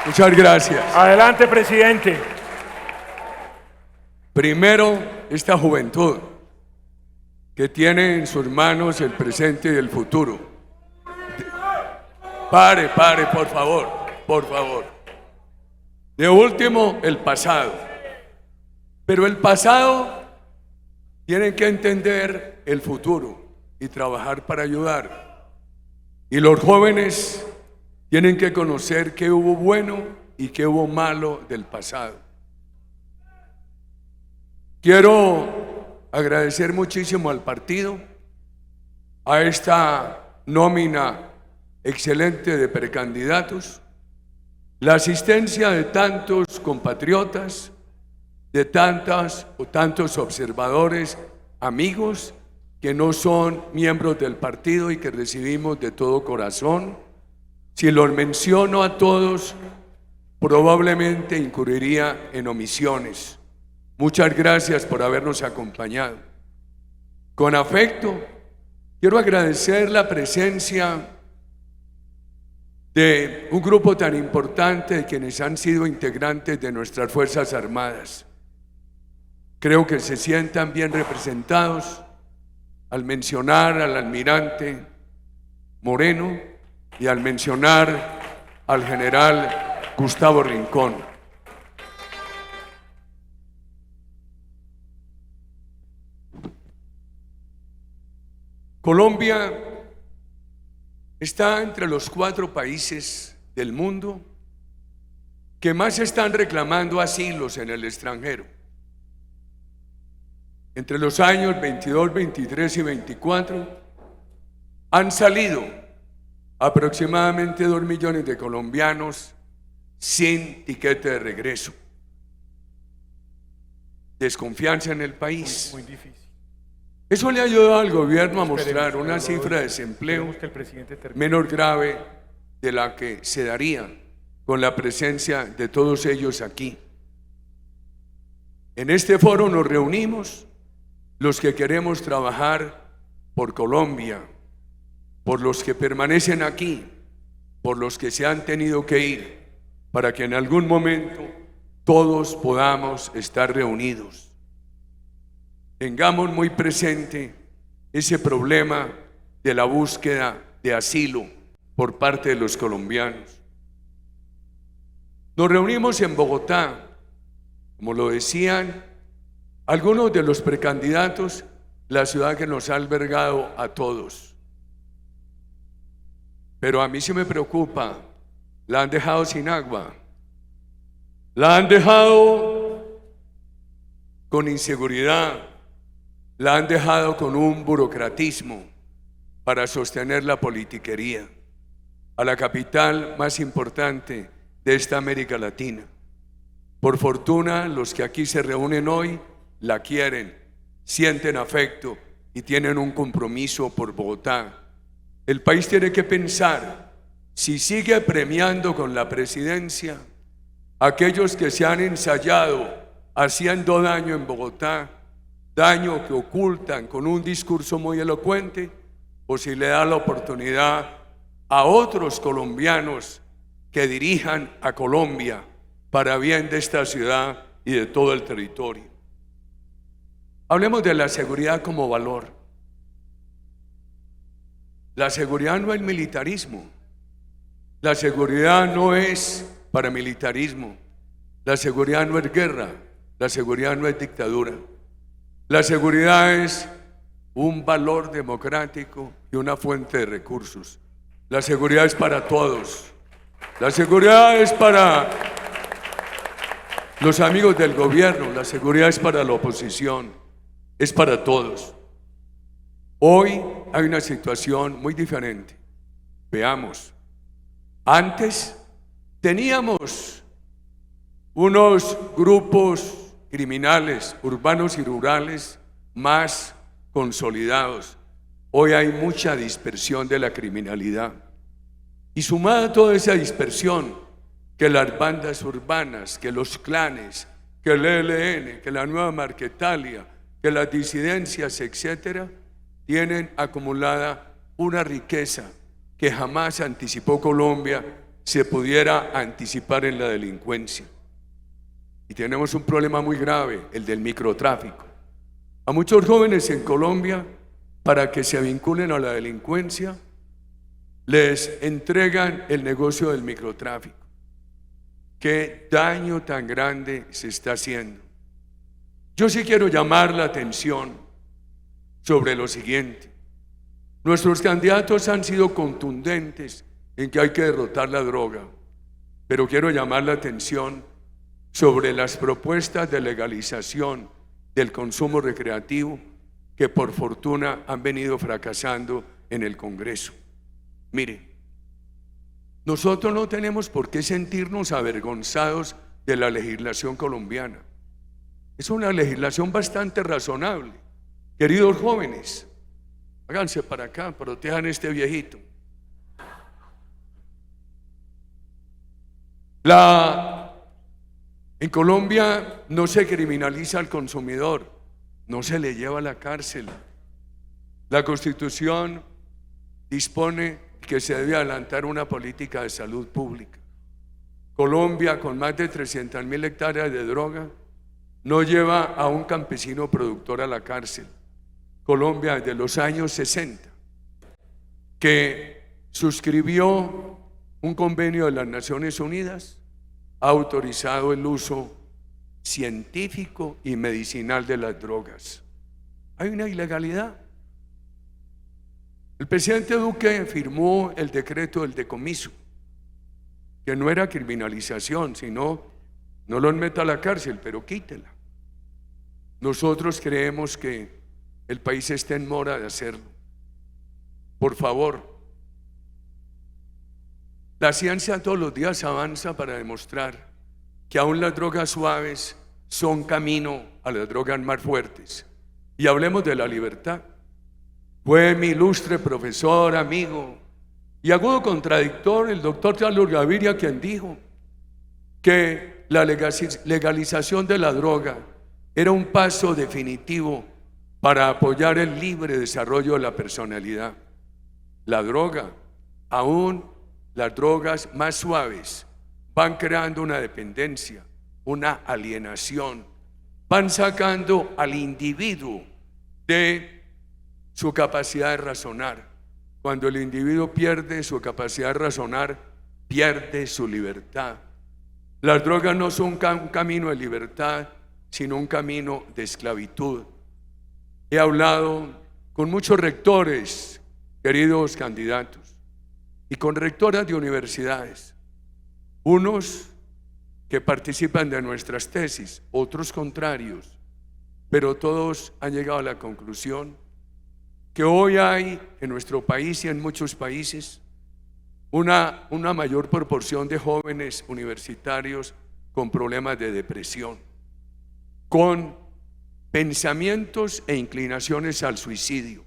Muchas gracias. Adelante, presidente. Primero, esta juventud que tiene en sus manos el presente y el futuro. Pare, por favor, por favor. De último, el pasado. Pero el pasado tiene que entender el futuro y trabajar para ayudar. Y los jóvenes tienen que conocer qué hubo bueno y qué hubo malo del pasado. Quiero agradecer muchísimo al partido, a esta nómina excelente de precandidatos, la asistencia de tantos compatriotas, de tantos observadores, amigos que no son miembros del partido y que recibimos de todo corazón. Si los menciono a todos, probablemente incurriría en omisiones. Muchas gracias por habernos acompañado. Con afecto, quiero agradecer la presencia de un grupo tan importante de quienes han sido integrantes de nuestras Fuerzas Armadas. Creo que se sientan bien representados al mencionar al almirante Moreno y al mencionar al general Gustavo Rincón. Colombia está entre los 4 países del mundo que más están reclamando asilos en el extranjero. Entre los años 22, 23 y 24 han salido aproximadamente 2 millones de colombianos sin tiquete de regreso. Desconfianza en el país. Muy difícil. Eso le ha ayudado al gobierno a mostrar una cifra de desempleo menos grave de la que se daría con la presencia de todos ellos aquí. En este foro nos reunimos los que queremos trabajar por Colombia, por los que permanecen aquí, por los que se han tenido que ir, para que en algún momento todos podamos estar reunidos. Tengamos muy presente ese problema de la búsqueda de asilo por parte de los colombianos. Nos reunimos en Bogotá, como lo decían algunos de los precandidatos, la ciudad que nos ha albergado a todos. Pero a mí sí me preocupa, la han dejado sin agua, la han dejado con inseguridad, la han dejado con un burocratismo para sostener la politiquería a la capital más importante de esta América Latina. Por fortuna, los que aquí se reúnen hoy la quieren, sienten afecto y tienen un compromiso por Bogotá. El país tiene que pensar, si sigue premiando con la presidencia aquellos que se han ensayado haciendo daño en Bogotá, daño que ocultan con un discurso muy elocuente, o si le da la oportunidad a otros colombianos que dirijan a Colombia para bien de esta ciudad y de todo el territorio. Hablemos de la seguridad como valor. La seguridad no es militarismo. La seguridad no es paramilitarismo. La seguridad no es guerra. La seguridad no es dictadura. La seguridad es un valor democrático y una fuente de recursos. La seguridad es para todos. La seguridad es para los amigos del gobierno. La seguridad es para la oposición. Es para todos. Hoy hay una situación muy diferente. Veamos. Antes teníamos unos grupos criminales urbanos y rurales más consolidados. Hoy hay mucha dispersión de la criminalidad. Y sumada a toda esa dispersión, que las bandas urbanas, que los clanes, que el ELN, que la nueva Marquetalia, que las disidencias, etcétera, tienen acumulada una riqueza que jamás anticipó Colombia se pudiera anticipar en la delincuencia. Y tenemos un problema muy grave, el del microtráfico. A muchos jóvenes en Colombia, para que se vinculen a la delincuencia, les entregan el negocio del microtráfico. Qué daño tan grande se está haciendo. Yo sí quiero llamar la atención sobre lo siguiente. Nuestros candidatos han sido contundentes en que hay que derrotar la droga, pero quiero llamar la atención sobre las propuestas de legalización del consumo recreativo que por fortuna han venido fracasando en el Congreso. Mire, nosotros no tenemos por qué sentirnos avergonzados de la legislación colombiana. Es una legislación bastante razonable. Queridos jóvenes, háganse para acá, protejan a este viejito. En Colombia no se criminaliza al consumidor, no se le lleva a la cárcel. La Constitución dispone que se debe adelantar una política de salud pública. Colombia, con más de 300.000 hectáreas de droga, no lleva a un campesino productor a la cárcel. Colombia, desde los años 60, que suscribió un convenio de las Naciones Unidas, ha autorizado el uso científico y medicinal de las drogas. Hay una ilegalidad. El presidente Duque firmó el decreto del decomiso, que no era criminalización, sino no los meta a la cárcel, pero quítela. Nosotros creemos que el país está en mora de hacerlo. Por favor, la ciencia todos los días avanza para demostrar que aún las drogas suaves son camino a las drogas más fuertes. Y hablemos de la libertad. Fue mi ilustre profesor, amigo y agudo contradictor, el doctor Carlos Gaviria, quien dijo que la legalización de la droga era un paso definitivo para apoyar el libre desarrollo de la personalidad. La droga, aún las drogas más suaves, van creando una dependencia, una alienación, van sacando al individuo de su capacidad de razonar. Cuando el individuo pierde su capacidad de razonar, pierde su libertad. Las drogas no son un camino de libertad, sino un camino de esclavitud. He hablado con muchos rectores, queridos candidatos, y con rectoras de universidades, unos que participan de nuestras tesis, otros contrarios, pero todos han llegado a la conclusión que hoy hay en nuestro país y en muchos países una mayor proporción de jóvenes universitarios con problemas de depresión, con pensamientos e inclinaciones al suicidio.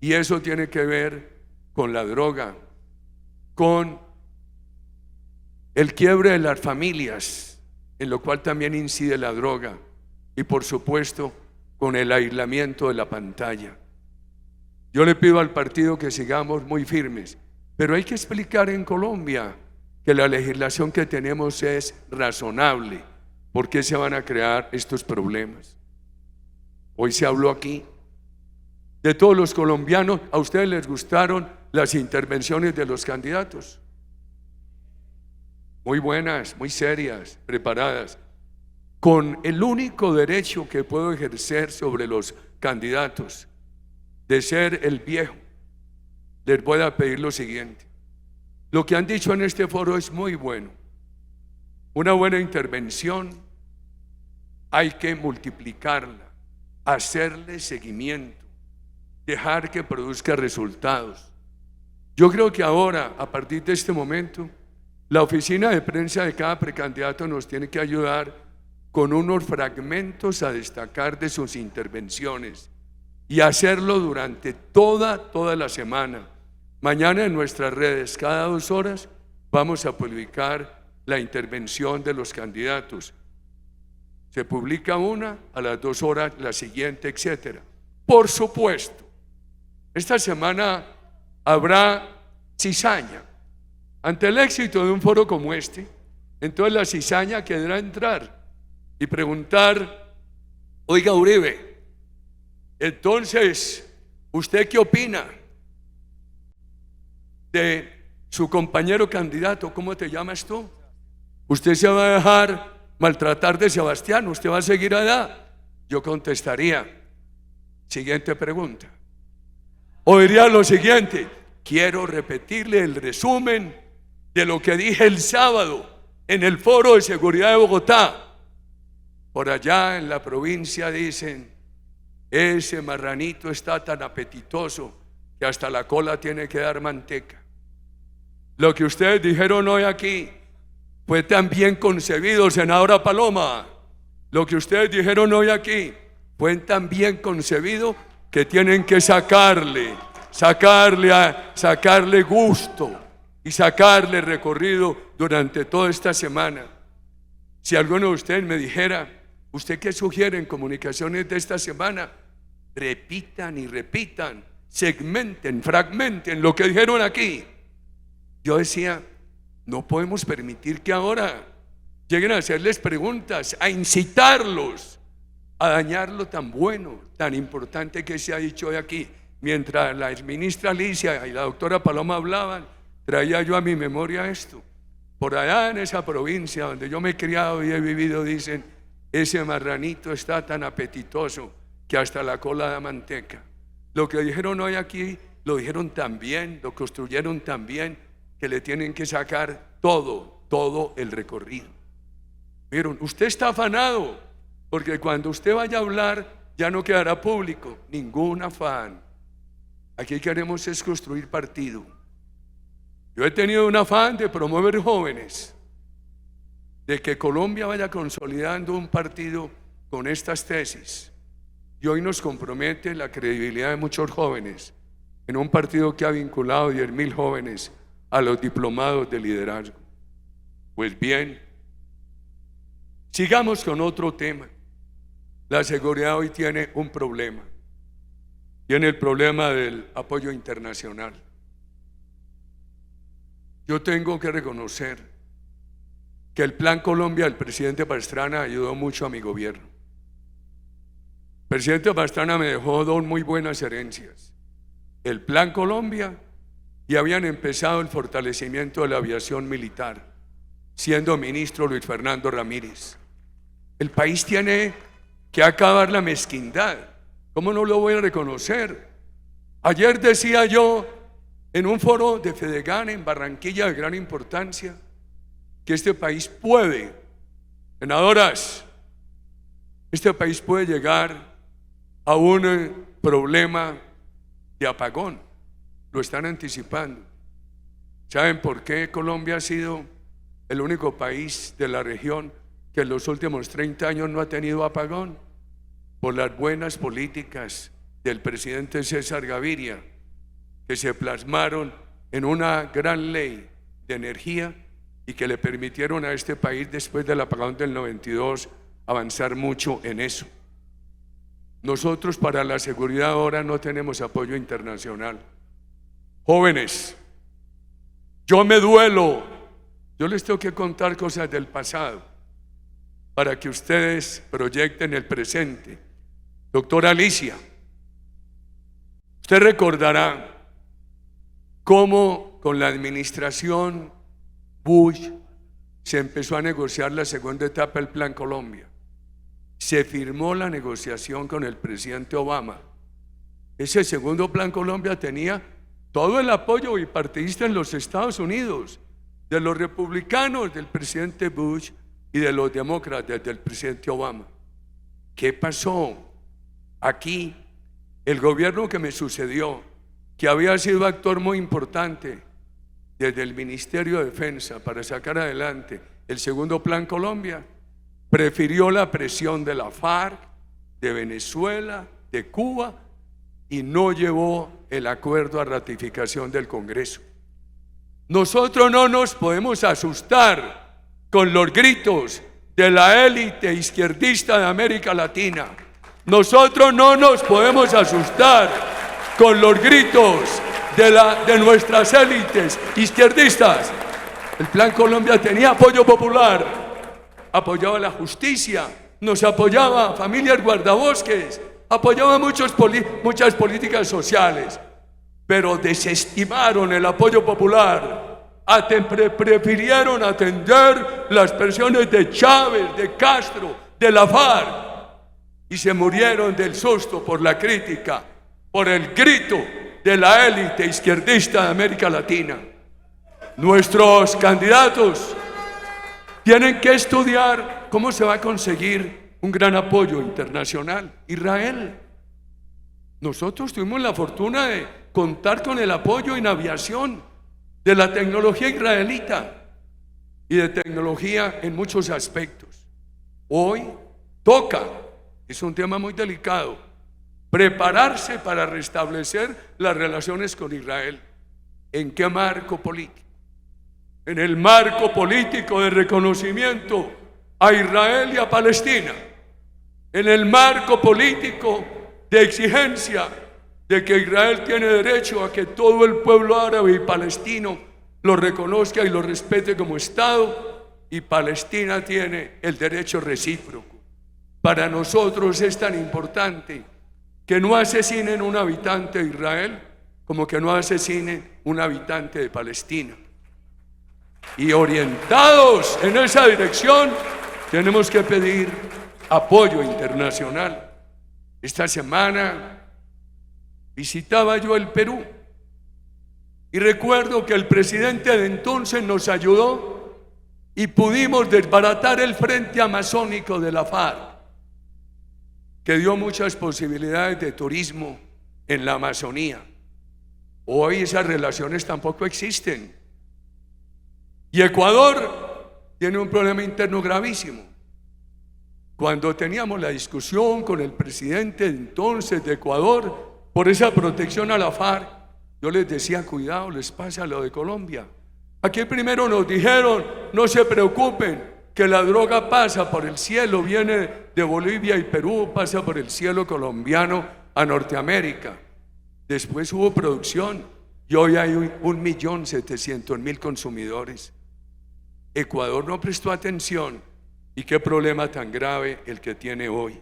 Y eso tiene que ver con la droga, con el quiebre de las familias, en lo cual también incide la droga, y por supuesto con el aislamiento de la pantalla. Yo le pido al partido que sigamos muy firmes, pero hay que explicar en Colombia que la legislación que tenemos es razonable. ¿Por qué se van a crear estos problemas? Hoy se habló aquí de todos los colombianos. ¿A ustedes les gustaron las intervenciones de los candidatos? Muy buenas, muy serias, preparadas, con el único derecho que puedo ejercer sobre los candidatos de ser el viejo. Les voy a pedir lo siguiente: lo que han dicho en este foro es muy bueno, una buena intervención, hay que multiplicarla, hacerle seguimiento, dejar que produzca resultados. Yo creo que ahora, a partir de este momento, la oficina de prensa de cada precandidato nos tiene que ayudar con unos fragmentos a destacar de sus intervenciones y hacerlo durante toda la semana. Mañana en nuestras redes, cada 2 horas, vamos a publicar la intervención de los candidatos. Se publica una, a las 2 horas la siguiente, etcétera. Por supuesto, esta semana habrá cizaña, Ante el éxito de un foro como este, entonces la cizaña quedará entrar y preguntar: oiga, Uribe, entonces, ¿usted qué opina de su compañero candidato? ¿Cómo te llamas tú? ¿Usted se va a dejar maltratar de Sebastián? ¿Usted va a seguir allá? Yo contestaría: siguiente pregunta. O diría lo siguiente: quiero repetirle el resumen de lo que dije el sábado en el Foro de Seguridad de Bogotá. Por allá en la provincia dicen: ese marranito está tan apetitoso que hasta la cola tiene que dar manteca. Lo que ustedes dijeron hoy aquí fue tan bien concebido, senadora Paloma. Lo que ustedes dijeron hoy aquí fue tan bien concebido que tienen que sacarle gusto y sacarle recorrido durante toda esta semana. Si alguno de ustedes me dijera: ¿usted qué sugiere en comunicaciones de esta semana? Repitan y repitan, segmenten, fragmenten lo que dijeron aquí. Yo decía: no podemos permitir que ahora lleguen a hacerles preguntas, a incitarlos, a dañar lo tan bueno, tan importante que se ha dicho hoy aquí. Mientras la exministra Alicia y la doctora Paloma hablaban, traía yo a mi memoria esto. Por allá en esa provincia donde yo me he criado y he vivido, dicen: ese marranito está tan apetitoso que hasta la cola da manteca. Lo que dijeron hoy aquí, lo dijeron tan bien, lo construyeron tan bien, que le tienen que sacar todo el recorrido. ¿Vieron? Usted está afanado, porque cuando usted vaya a hablar ya no quedará público. Ningún afán. Aquí queremos es construir partido. Yo he tenido un afán de promover jóvenes, de que Colombia vaya consolidando un partido con estas tesis. Y hoy nos compromete la credibilidad de muchos jóvenes en un partido que ha vinculado 10.000 jóvenes a los diplomados de liderazgo. Pues bien, sigamos con otro tema. La seguridad hoy tiene un problema. Tiene el problema del apoyo internacional. Yo tengo que reconocer que el Plan Colombia del presidente Pastrana ayudó mucho a mi gobierno. El presidente Pastrana me dejó dos muy buenas herencias: el Plan Colombia, y habían empezado el fortalecimiento de la aviación militar, siendo ministro Luis Fernando Ramírez. El país tiene que acabar la mezquindad. ¿Cómo no lo voy a reconocer? Ayer decía yo en un foro de Fedegan en Barranquilla de gran importancia que este país puede, senadoras, este país puede llegar a un problema de apagón. Lo están anticipando. ¿Saben por qué Colombia ha sido el único país de la región que en los últimos 30 años no ha tenido apagón? Por las buenas políticas del presidente César Gaviria, que se plasmaron en una gran ley de energía y que le permitieron a este país, después del apagón del 92, avanzar mucho en eso. Nosotros para la seguridad ahora no tenemos apoyo internacional. Jóvenes, yo me duelo. Yo les tengo que contar cosas del pasado para que ustedes proyecten el presente. Doctora Alicia, usted recordará cómo con la administración Bush se empezó a negociar la segunda etapa del Plan Colombia. Se firmó la negociación con el presidente Obama. Ese segundo Plan Colombia tenía todo el apoyo bipartidista en los Estados Unidos, de los republicanos del presidente Bush y de los demócratas del presidente Obama. ¿Qué pasó? Aquí, el gobierno que me sucedió, que había sido actor muy importante desde el Ministerio de Defensa para sacar adelante el segundo Plan Colombia, prefirió la presión de la FARC, de Venezuela, de Cuba, y no llevó el acuerdo a ratificación del Congreso. Nosotros no nos podemos asustar con los gritos de la élite izquierdista de América Latina. Nosotros no nos podemos asustar con los gritos de nuestras élites izquierdistas. El Plan Colombia tenía apoyo popular, apoyaba la justicia, nos apoyaba familias guardabosques, apoyaba muchas políticas sociales, pero desestimaron el apoyo popular, prefirieron atender las presiones de Chávez, de Castro, de la FARC, y se murieron del susto por la crítica, por el grito de la élite izquierdista de América Latina. Nuestros candidatos tienen que estudiar cómo se va a conseguir un gran apoyo internacional. Israel. Nosotros tuvimos la fortuna de contar con el apoyo en aviación de la tecnología israelita y de tecnología en muchos aspectos. Hoy toca, es un tema muy delicado, prepararse para restablecer las relaciones con Israel. ¿En qué marco político? En el marco político de reconocimiento a Israel y a Palestina, en el marco político de exigencia de que Israel tiene derecho a que todo el pueblo árabe y palestino lo reconozca y lo respete como Estado, y Palestina tiene el derecho recíproco. Para nosotros es tan importante que no asesinen un habitante de Israel como que no asesinen un habitante de Palestina. Y orientados en esa dirección, tenemos que pedir apoyo internacional. Esta semana visitaba yo el Perú y recuerdo que el presidente de entonces nos ayudó y pudimos desbaratar el Frente Amazónico de la FARC, que dio muchas posibilidades de turismo en la Amazonía. Hoy esas relaciones tampoco existen. Y Ecuador tiene un problema interno gravísimo. Cuando teníamos la discusión con el presidente entonces de Ecuador por esa protección a la FARC, yo les decía, cuidado, les pasa lo de Colombia. Aquí primero nos dijeron, no se preocupen, que la droga pasa por el cielo, viene de Bolivia y Perú, pasa por el cielo colombiano a Norteamérica. Después hubo producción y hoy hay 1.700.000 consumidores. Ecuador no prestó atención, y qué problema tan grave el que tiene hoy.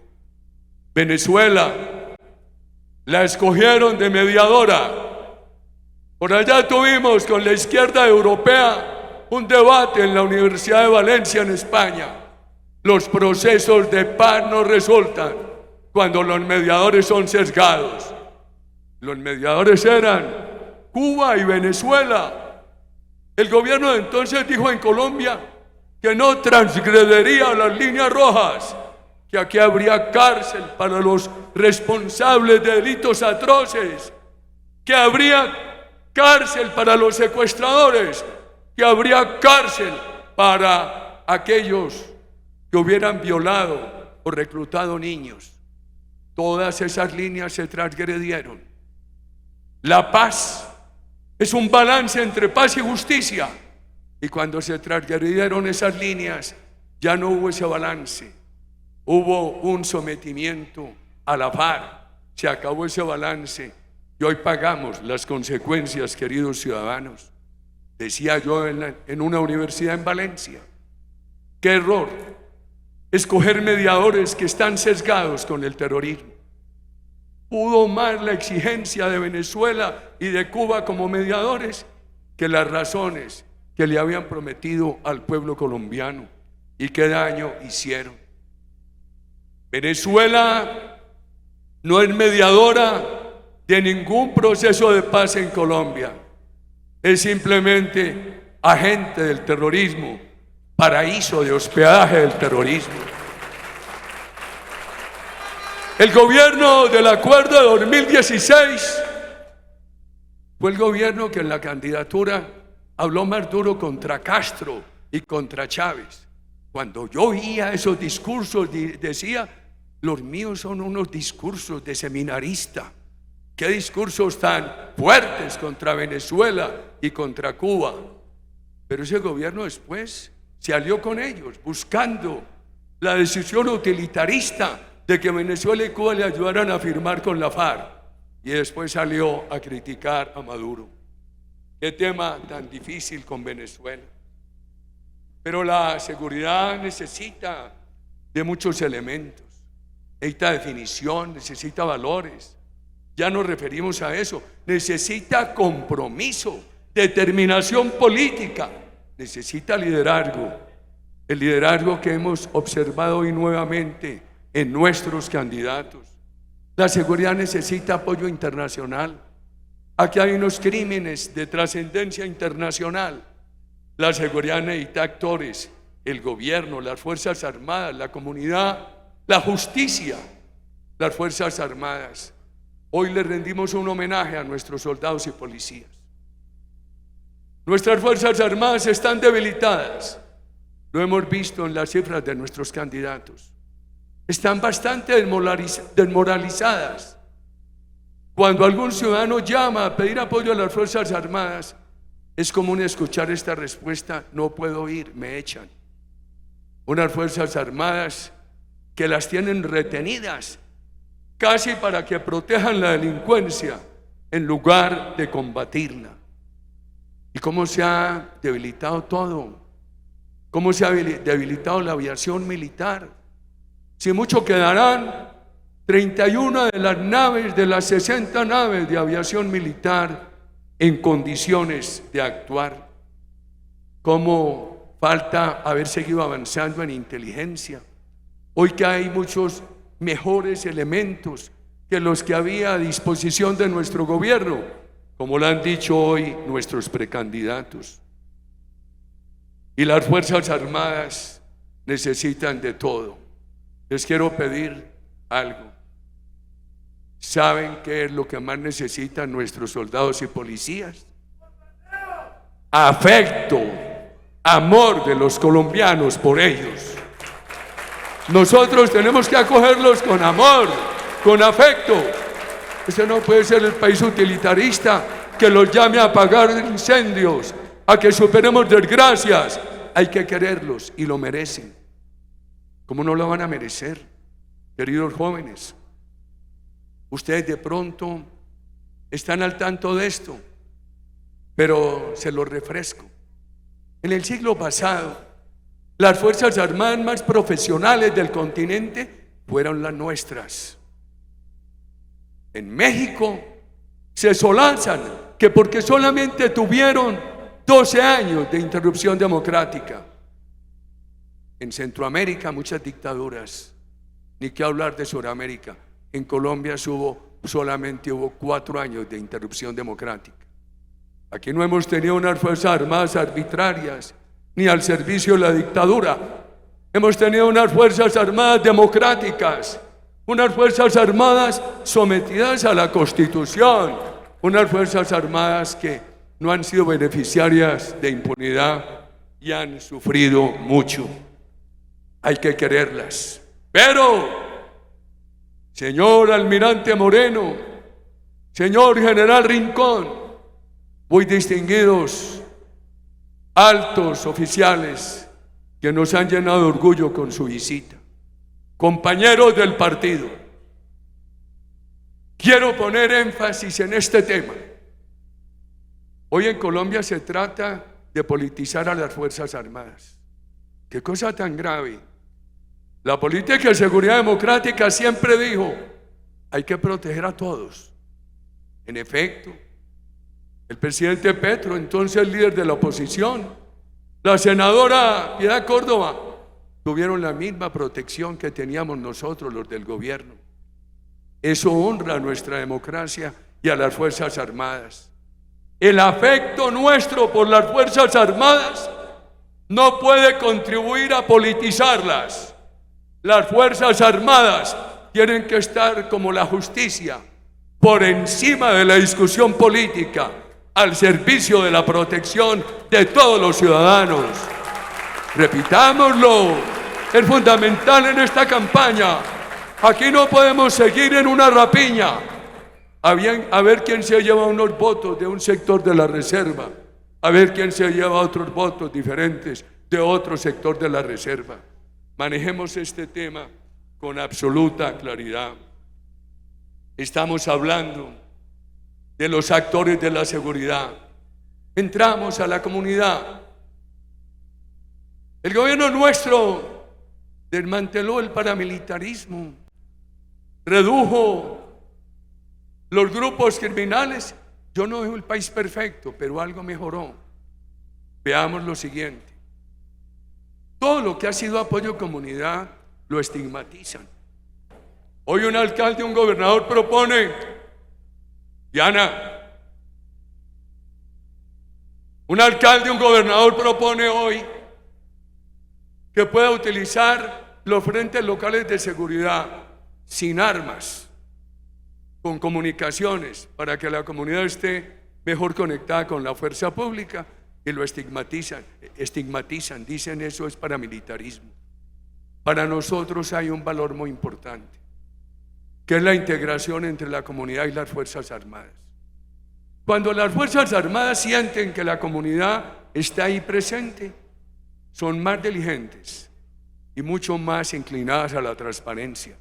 Venezuela, la escogieron de mediadora. Por allá tuvimos con la izquierda europea un debate en la Universidad de Valencia en España. Los procesos de paz no resultan cuando los mediadores son sesgados. Los mediadores eran Cuba y Venezuela. El gobierno de entonces dijo en Colombia que no transgredería las líneas rojas, que aquí habría cárcel para los responsables de delitos atroces, que habría cárcel para los secuestradores, que habría cárcel para aquellos que hubieran violado o reclutado niños. Todas esas líneas se transgredieron. La paz es un balance entre paz y justicia, y cuando se transgredieron esas líneas ya no hubo ese balance, hubo un sometimiento a la FARC, se acabó ese balance y hoy pagamos las consecuencias, queridos ciudadanos. Decía yo en una universidad en Valencia, qué error escoger mediadores que están sesgados con el terrorismo. Pudo más la exigencia de Venezuela y de Cuba como mediadores que las razones que le habían prometido al pueblo colombiano, y qué daño hicieron. Venezuela no es mediadora de ningún proceso de paz en Colombia, es simplemente agente del terrorismo, paraíso de hospedaje del terrorismo. El gobierno del acuerdo de 2016 fue el gobierno que en la candidatura habló más duro contra Castro y contra Chávez. Cuando yo oía esos discursos, decía, los míos son unos discursos de seminarista. Qué discursos tan fuertes contra Venezuela y contra Cuba. Pero ese gobierno después se alió con ellos, buscando la decisión utilitarista de que Venezuela y Cuba le ayudaran a firmar con la FARC, y después salió a criticar a Maduro. Qué tema tan difícil con Venezuela. Pero la seguridad necesita de muchos elementos. Necesita definición, necesita valores. Ya nos referimos a eso. Necesita compromiso, determinación política. Necesita liderazgo. El liderazgo que hemos observado hoy nuevamente en nuestros candidatos. La seguridad necesita apoyo internacional. Aquí hay unos crímenes de trascendencia internacional. La seguridad necesita actores, el gobierno, las Fuerzas Armadas, la comunidad, la justicia, las Fuerzas Armadas. Hoy le rendimos un homenaje a nuestros soldados y policías. Nuestras Fuerzas Armadas están debilitadas. Lo hemos visto en las cifras de nuestros candidatos. Están bastante desmoralizadas. Cuando algún ciudadano llama a pedir apoyo a las Fuerzas Armadas, es común escuchar esta respuesta: no puedo ir, me echan. Unas Fuerzas Armadas que las tienen retenidas casi para que protejan la delincuencia en lugar de combatirla. ¿Y cómo se ha debilitado todo? ¿Cómo se ha debilitado la aviación militar? Si mucho quedarán 31 de las naves, de las 60 naves de aviación militar en condiciones de actuar. ¿Cómo falta haber seguido avanzando en inteligencia? Hoy que hay muchos mejores elementos que los que había a disposición de nuestro gobierno, como lo han dicho hoy nuestros precandidatos. Y las Fuerzas Armadas necesitan de todo. Les quiero pedir algo. ¿Saben qué es lo que más necesitan nuestros soldados y policías? Afecto, amor de los colombianos por ellos. Nosotros tenemos que acogerlos con amor, con afecto. Este no puede ser el país utilitarista que los llame a apagar incendios, a que superemos desgracias. Hay que quererlos y lo merecen. ¿Cómo no lo van a merecer, queridos jóvenes? Ustedes de pronto están al tanto de esto, pero se lo refresco. En el siglo pasado, las Fuerzas Armadas más profesionales del continente fueron las nuestras. En México se solanzan que porque solamente tuvieron 12 años de interrupción democrática. En Centroamérica muchas dictaduras, ni qué hablar de Sudamérica. En Colombia solamente hubo 4 años de interrupción democrática. Aquí no hemos tenido unas Fuerzas Armadas arbitrarias, ni al servicio de la dictadura. Hemos tenido unas Fuerzas Armadas democráticas, unas Fuerzas Armadas sometidas a la Constitución, unas Fuerzas Armadas que no han sido beneficiarias de impunidad y han sufrido mucho. Hay que quererlas. Pero señor almirante Moreno, señor general Rincón, muy distinguidos altos oficiales que nos han llenado de orgullo con su visita, compañeros del partido, quiero poner énfasis en este tema. Hoy en Colombia se trata de politizar a las Fuerzas Armadas. Qué cosa tan grave. La política de seguridad democrática siempre dijo: hay que proteger a todos. En efecto, el presidente Petro, entonces líder de la oposición, la senadora Piedad Córdoba, tuvieron la misma protección que teníamos nosotros los del gobierno. Eso honra a nuestra democracia y a las Fuerzas Armadas. El afecto nuestro por las Fuerzas Armadas no puede contribuir a politizarlas. Las Fuerzas Armadas tienen que estar como la justicia, por encima de la discusión política, al servicio de la protección de todos los ciudadanos. Repitámoslo, es fundamental en esta campaña. Aquí no podemos seguir en una rapiña, a ver quién se lleva unos votos de un sector de la reserva, a ver quién se lleva otros votos diferentes de otro sector de la reserva. Manejemos este tema con absoluta claridad. Estamos hablando de los actores de la seguridad. Entramos a la comunidad. El gobierno nuestro desmanteló el paramilitarismo, redujo los grupos criminales. Yo no veo el país perfecto, pero algo mejoró. Veamos lo siguiente. Todo lo que ha sido apoyo a comunidad lo estigmatizan. Hoy un alcalde, un gobernador propone, Diana, un alcalde, un gobernador propone hoy que pueda utilizar los frentes locales de seguridad sin armas, con comunicaciones, para que la comunidad esté mejor conectada con la fuerza pública, y lo estigmatizan, dicen eso es paramilitarismo. Para nosotros hay un valor muy importante, que es la integración entre la comunidad y las Fuerzas Armadas. Cuando las Fuerzas Armadas sienten que la comunidad está ahí presente, son más diligentes y mucho más inclinadas a la transparencia.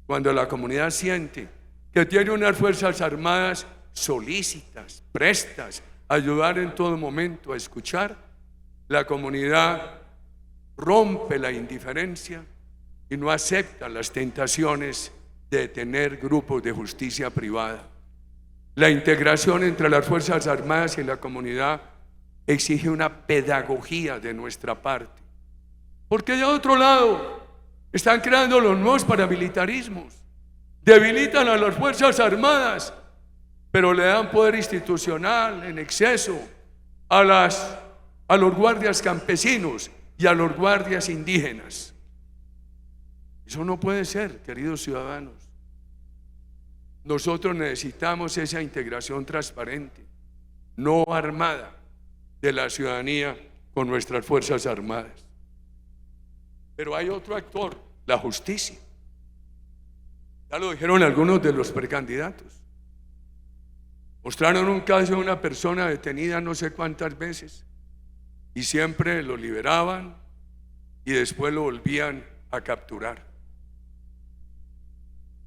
Cuando la comunidad siente que tiene unas Fuerzas Armadas solícitas, prestas a ayudar en todo momento, a escuchar, la comunidad rompe la indiferencia y no acepta las tentaciones de tener grupos de justicia privada. La integración entre las Fuerzas Armadas y la comunidad exige una pedagogía de nuestra parte, porque de otro lado están creando los nuevos paramilitarismos, debilitan a las Fuerzas Armadas, pero le dan poder institucional en exceso a los guardias campesinos y a los guardias indígenas. Eso no puede ser, queridos ciudadanos. Nosotros necesitamos esa integración transparente, no armada, de la ciudadanía con nuestras Fuerzas Armadas. Pero hay otro actor, la justicia. Ya lo dijeron algunos de los precandidatos. Mostraron un caso de una persona detenida no sé cuántas veces y siempre lo liberaban y después lo volvían a capturar.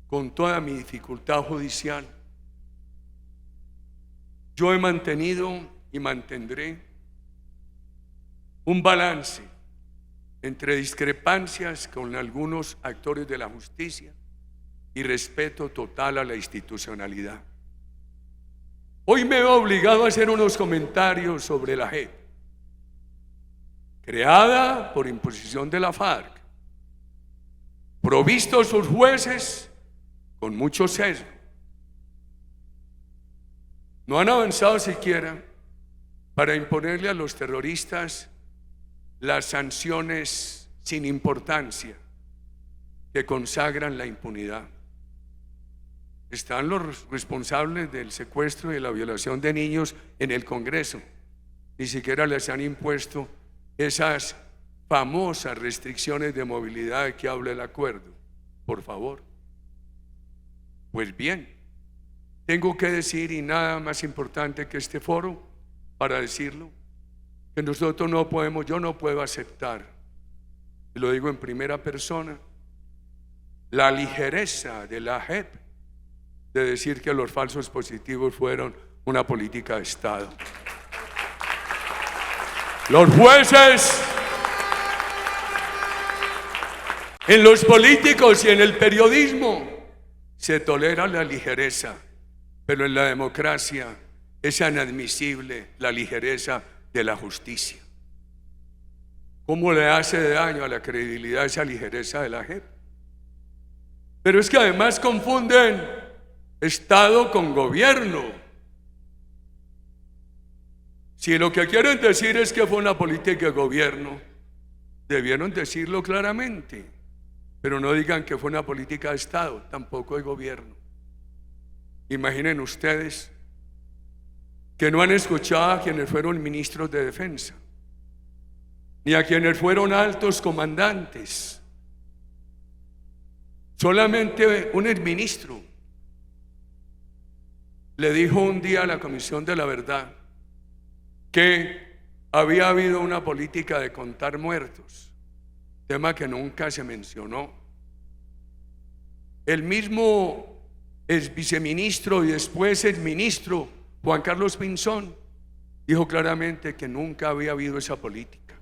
Con toda mi dificultad judicial, yo he mantenido y mantendré un balance entre discrepancias con algunos actores de la justicia y respeto total a la institucionalidad. Hoy me veo obligado a hacer unos comentarios sobre la JEP, creada por imposición de la FARC, provistos sus jueces con mucho sesgo. No han avanzado siquiera para imponerle a los terroristas las sanciones sin importancia que consagran la impunidad. Están los responsables del secuestro y de la violación de niños en el Congreso. Ni siquiera les han impuesto esas famosas restricciones de movilidad de que habla el acuerdo. Por favor. Pues bien, tengo que decir, y nada más importante que este foro para decirlo, que nosotros no podemos, yo no puedo aceptar, y lo digo en primera persona, la ligereza de la JEP de decir que los falsos positivos fueron una política de Estado. Los jueces, en los políticos y en el periodismo se tolera la ligereza, pero en la democracia es inadmisible la ligereza de la justicia. ¿Cómo le hace daño a la credibilidad esa ligereza de la JEP? Pero es que además confunden Estado con gobierno. Si lo que quieren decir es que fue una política de gobierno, debieron decirlo claramente, pero no digan que fue una política de Estado, tampoco de gobierno. Imaginen ustedes que no han escuchado a quienes fueron ministros de defensa, ni a quienes fueron altos comandantes. Solamente un exministro le dijo un día a la Comisión de la Verdad que había habido una política de contar muertos, tema que nunca se mencionó. El mismo ex viceministro y después el ministro Juan Carlos Pinzón dijo claramente que nunca había habido esa política.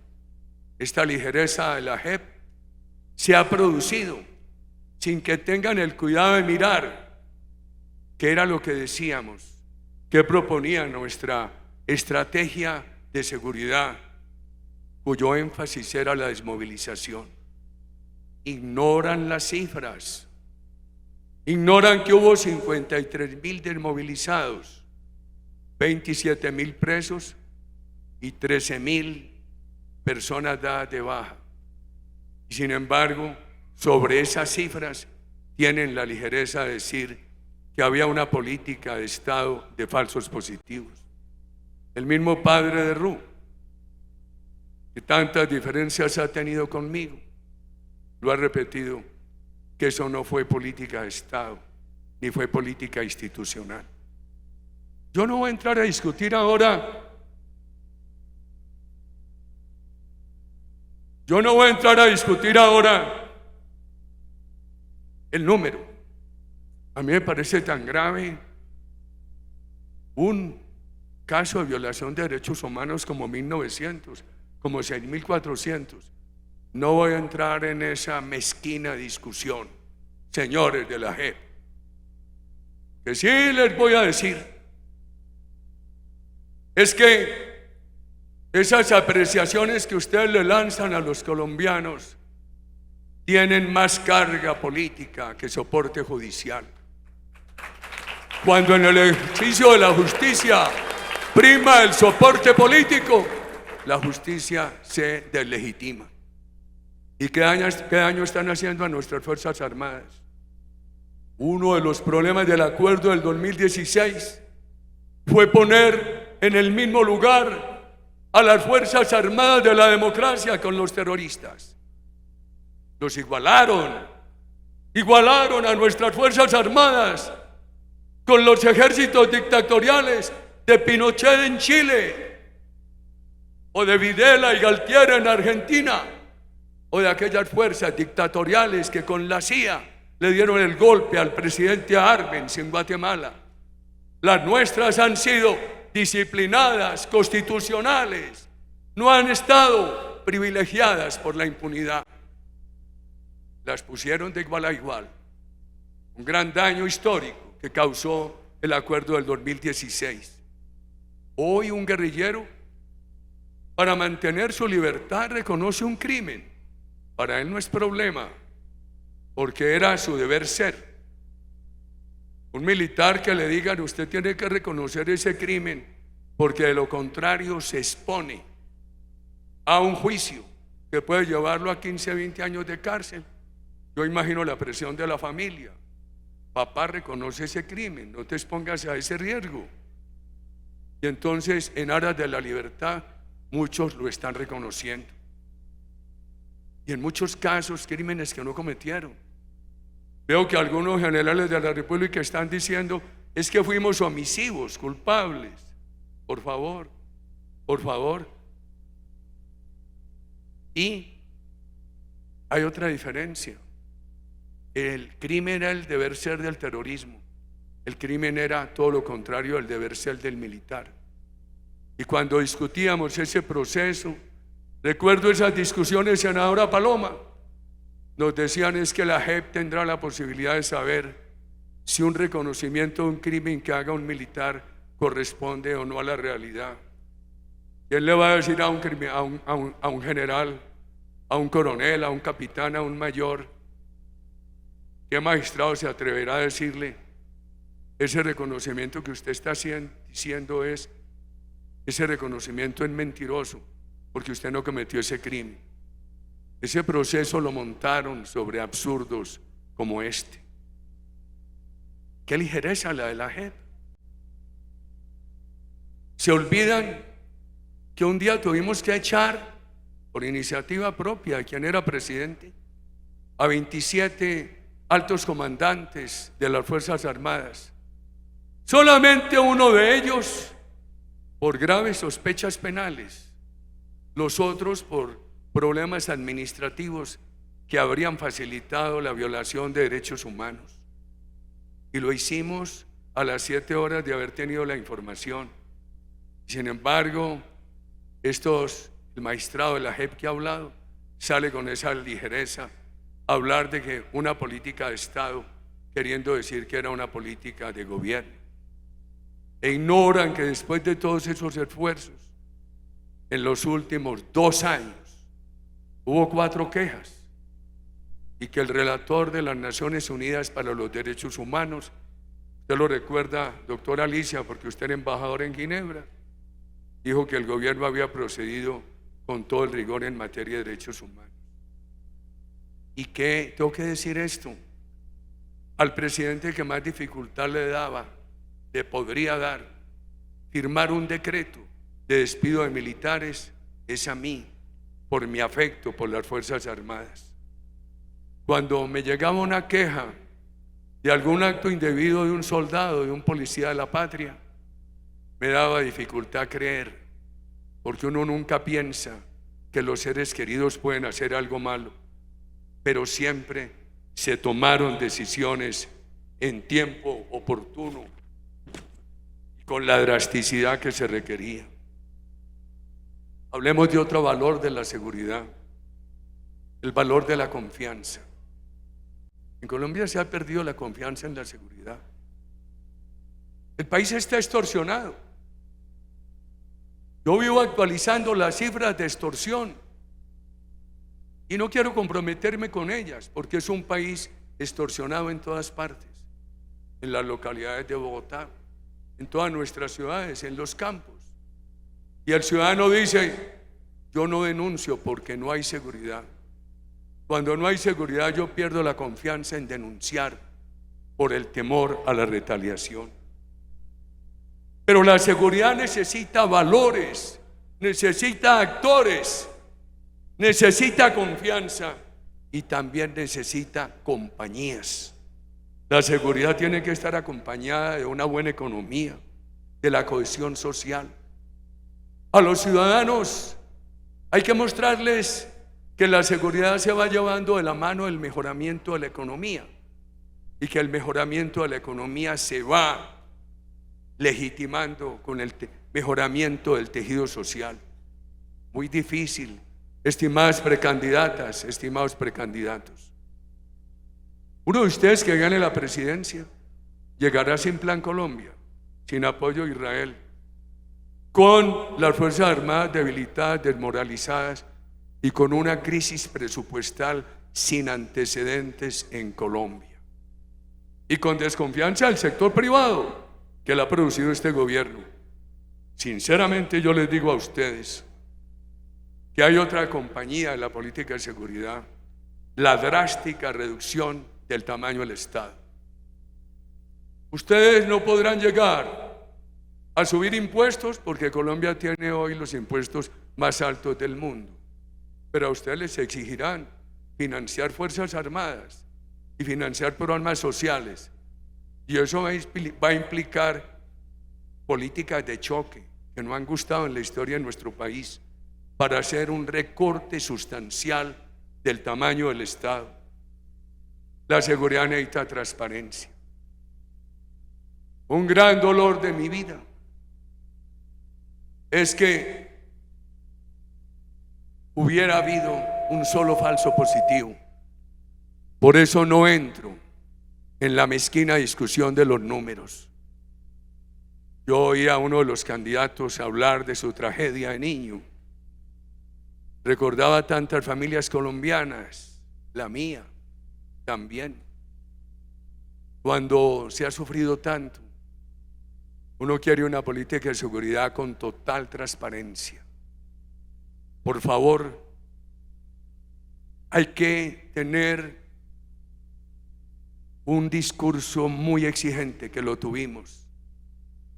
esta ligereza de la JEP se ha producido sin que tengan el cuidado de mirar qué era lo que decíamos, qué proponía nuestra estrategia de seguridad, cuyo énfasis era la desmovilización. Ignoran las cifras, ignoran que hubo 53.000 desmovilizados, 27.000 presos y 13.000 personas dadas de baja. Y sin embargo, sobre esas cifras tienen la ligereza de decir que había una política de Estado de falsos positivos. El mismo padre de Ru, que tantas diferencias ha tenido conmigo, lo ha repetido, que eso no fue política de Estado, ni fue política institucional. Yo no voy a entrar a discutir ahora. Yo no voy a entrar a discutir ahora el número. A mí me parece tan grave un caso de violación de derechos humanos como 1900, como 6400. No voy a entrar en esa mezquina discusión, señores de la JEP. Que sí les voy a decir es que esas apreciaciones que ustedes le lanzan a los colombianos tienen más carga política que soporte judicial. Cuando en el ejercicio de la justicia prima el soporte político, la justicia se deslegitima. ¿Y qué daño están haciendo a nuestras Fuerzas Armadas? Uno de los problemas del acuerdo del 2016 fue poner en el mismo lugar a las Fuerzas Armadas de la democracia con los terroristas. Los igualaron a nuestras Fuerzas Armadas con los ejércitos dictatoriales de Pinochet en Chile, o de Videla y Galtier en Argentina, o de aquellas fuerzas dictatoriales que con la CIA le dieron el golpe al presidente Arbenz en Guatemala. Las nuestras han sido disciplinadas, constitucionales, no han estado privilegiadas por la impunidad. Las pusieron de igual a igual. Un gran daño histórico que causó el acuerdo del 2016. Hoy un guerrillero, para mantener su libertad, reconoce un crimen. Para él no es problema, porque era su deber ser. Un militar que le digan: usted tiene que reconocer ese crimen, porque de lo contrario se expone a un juicio que puede llevarlo a 15, 20 años de cárcel. Yo imagino la presión de la familia. Papá, reconoce ese crimen, no te expongas a ese riesgo. Y entonces, en aras de la libertad, muchos lo están reconociendo. Y en muchos casos, crímenes que no cometieron. Veo que algunos generales de la República están diciendo: es que fuimos omisivos, culpables. Por favor, por favor. Y hay otra diferencia. El crimen era el deber ser del terrorismo. El crimen era todo lo contrario del deber ser del militar. Y cuando discutíamos ese proceso, recuerdo esas discusiones, senadora Paloma, nos decían: es que la JEP tendrá la posibilidad de saber si un reconocimiento de un crimen que haga un militar corresponde o no a la realidad. ¿Y él le va a decir a un general, a un coronel, a un capitán, a un mayor? ¿Qué magistrado se atreverá a decirle: ese reconocimiento que usted está diciendo ese reconocimiento es mentiroso, porque usted no cometió ese crimen? Ese proceso lo montaron sobre absurdos como este. Qué ligereza la de la JEP. Se olvidan que un día tuvimos que echar, por iniciativa propia de quien era presidente, a 27 altos comandantes de las Fuerzas Armadas. Solamente uno de ellos por graves sospechas penales, los otros por problemas administrativos que habrían facilitado la violación de derechos humanos. Y lo hicimos a las 7 horas de haber tenido la información. Sin embargo, estos el magistrado de la JEP que ha hablado, sale con esa ligereza a hablar de que una política de Estado, queriendo decir que era una política de gobierno. E ignoran que después de todos esos esfuerzos, en los últimos 2 años, hubo 4 quejas y que el relator de las Naciones Unidas para los Derechos Humanos, usted lo recuerda, doctora Alicia, porque usted era embajador en Ginebra, dijo que el gobierno había procedido con todo el rigor en materia de derechos humanos. ¿Y qué? Tengo que decir esto. Al presidente que más dificultad le podría dar firmar un decreto de despido de militares es a mí, por mi afecto por las Fuerzas Armadas. Cuando me llegaba una queja de algún acto indebido de un soldado, de un policía de la patria, me daba dificultad creer, porque uno nunca piensa que los seres queridos pueden hacer algo malo, pero siempre se tomaron decisiones en tiempo oportuno y con la drasticidad que se requería. Hablemos de otro valor de la seguridad, el valor de la confianza. En Colombia se ha perdido la confianza en la seguridad. El país está extorsionado. Yo vivo actualizando las cifras de extorsión y no quiero comprometerme con ellas, porque es un país extorsionado en todas partes, en las localidades de Bogotá, en todas nuestras ciudades, en los campos. Y el ciudadano dice: yo no denuncio porque no hay seguridad. Cuando no hay seguridad, yo pierdo la confianza en denunciar por el temor a la retaliación. Pero la seguridad necesita valores, necesita actores, necesita confianza y también necesita compañías. La seguridad tiene que estar acompañada de una buena economía, de la cohesión social. A los ciudadanos hay que mostrarles que la seguridad se va llevando de la mano del mejoramiento de la economía y que el mejoramiento de la economía se va legitimando con el mejoramiento del tejido social. Muy difícil, estimadas precandidatas, estimados precandidatos. Uno de ustedes que gane la presidencia llegará sin Plan Colombia, sin apoyo a Israel, con las Fuerzas Armadas debilitadas, desmoralizadas y con una crisis presupuestal sin antecedentes en Colombia y con desconfianza del sector privado que la ha producido este gobierno. Sinceramente yo les digo a ustedes que hay otra compañía en la política de seguridad: la drástica reducción del tamaño del Estado. Ustedes no podrán llegar a subir impuestos porque Colombia tiene hoy los impuestos más altos del mundo, pero a ustedes les exigirán financiar Fuerzas Armadas y financiar programas sociales, y eso va a implicar políticas de choque que no han gustado en la historia de nuestro país, para hacer un recorte sustancial del tamaño del Estado. La seguridad necesita transparencia. Un gran dolor de mi vida es que hubiera habido un solo falso positivo. Por eso no entro en la mezquina discusión de los números. Yo oí a uno de los candidatos hablar de su tragedia de niño. Recordaba tantas familias colombianas, la mía también. Cuando se ha sufrido tanto, uno quiere una política de seguridad con total transparencia. Por favor, hay que tener un discurso muy exigente, que lo tuvimos.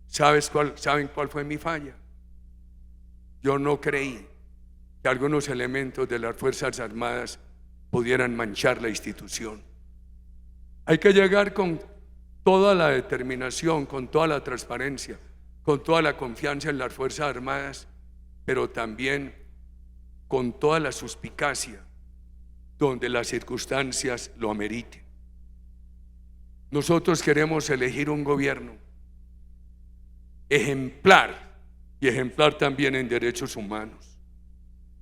¿Saben cuál fue mi falla? Yo no creí que algunos elementos de las Fuerzas Armadas pudieran manchar la institución. Hay que llegar con toda la determinación, con toda la transparencia, con toda la confianza en las Fuerzas Armadas, pero también con toda la suspicacia donde las circunstancias lo ameriten. Nosotros queremos elegir un gobierno ejemplar, y ejemplar también en derechos humanos.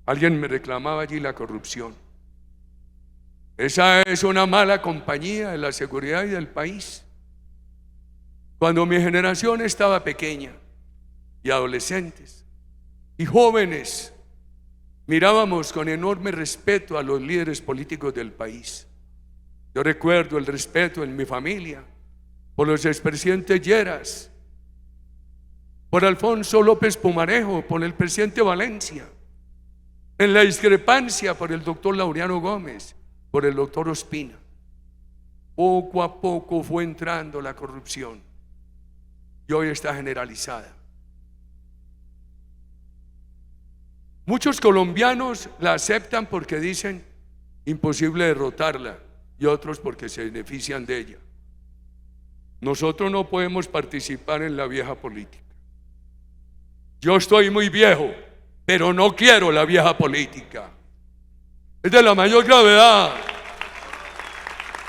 Alguien me reclamaba allí la corrupción. Esa es una mala compañía de la seguridad y del país. Cuando mi generación estaba pequeña y adolescentes y jóvenes, mirábamos con enorme respeto a los líderes políticos del país. Yo recuerdo el respeto en mi familia por los expresidentes Lleras, por Alfonso López Pumarejo, por el presidente Valencia, en la discrepancia por el doctor Laureano Gómez, por el doctor Ospina. Poco a poco fue entrando la corrupción y hoy está generalizada. Muchos colombianos la aceptan porque dicen imposible derrotarla y otros porque se benefician de ella. Nosotros no podemos participar en la vieja política. Yo estoy muy viejo, pero no quiero la vieja política. Es de la mayor gravedad.